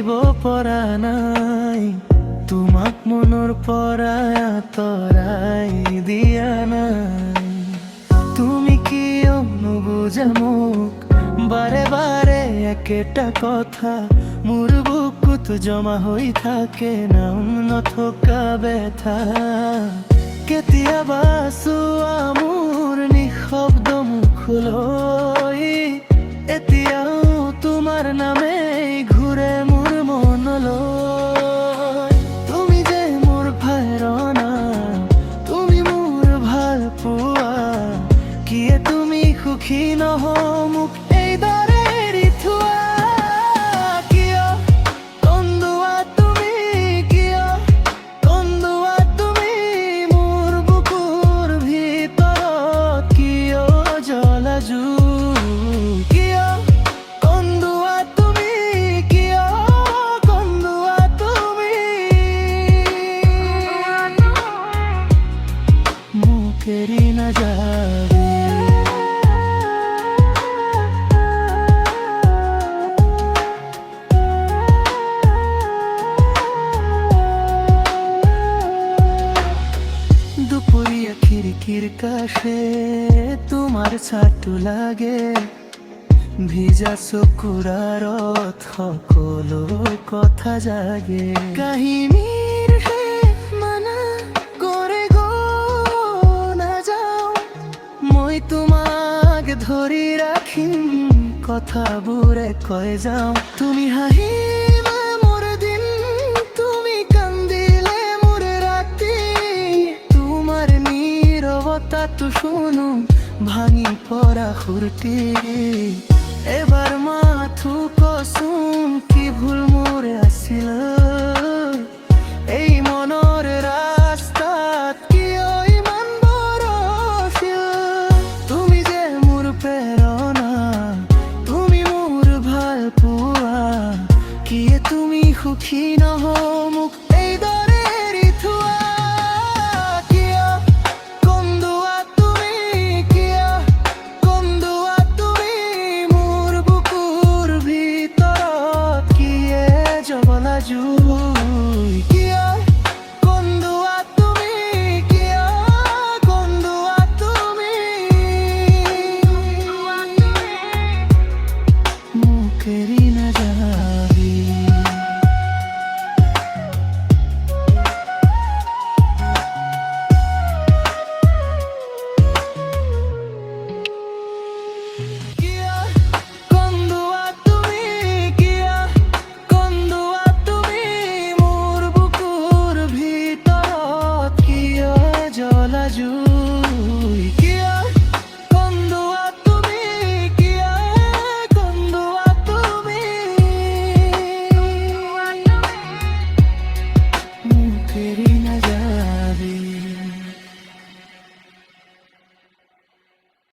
দিব পৰা নাই, তোমাক মনৰ পৰা আঁতৰাই দিয়া নাই। তুমি কিয় নুবুজা মোক বাৰে বাৰে একেটা কথা, মোৰ বুকুত জমা হৈ থাকে নাম নথকা ব্যথা। কেতিয়াবা চোৱা মোৰ নিঃশব্দ মুখলৈ, এতিয়াও তোমাৰ নামেই ঘূৰে মোৰ মনলৈ। তুমি যে মোৰ ভাইৰনা, তুমি মোৰ ভাল পোৱা, কিয়ে তুমি সুখী নহও মোক এইদৰে এৰি থোৱা? কিয় কন্দুৱা তুমি, কিয় কন্দুৱা তুমি মোৰ বুকুৰ ভিতৰত, কিয় জ্বলা জুই? কিয় কন্দুৱা তুমি, কিয় কন্দুৱা তুমি মোক এৰি নাযাবি? দুপৰীয়া খিৰিকীৰ কাষে তোমাৰ ছাঁটো লাগে, ভিজা চকুৰ আঁৰত সকলো কথা জাগে। কাহিনীৰ শেষ মানা কৰি নাযাওঁ, মই তোমাক ধৰি ৰাখিম, কথাবোৰে কৈ যাওঁ। তুমি হাঁহিলে মোৰ দিন, তুমি কান্দিলে মোৰ ৰাতি, তোমাৰ নীৰৱতাটো শুনো ভাঙি পৰা সুৰটি। এবাৰ মাথো কচোন কি ভুল মোৰ আছিল, এই মনৰ ৰাস্তাত কিয় ইমান বৰছিল? তুমি যে মোৰ প্ৰেৰণা, তুমি মোৰ ভাল পোৱা, কিয়ে তুমি সুখী নহয়?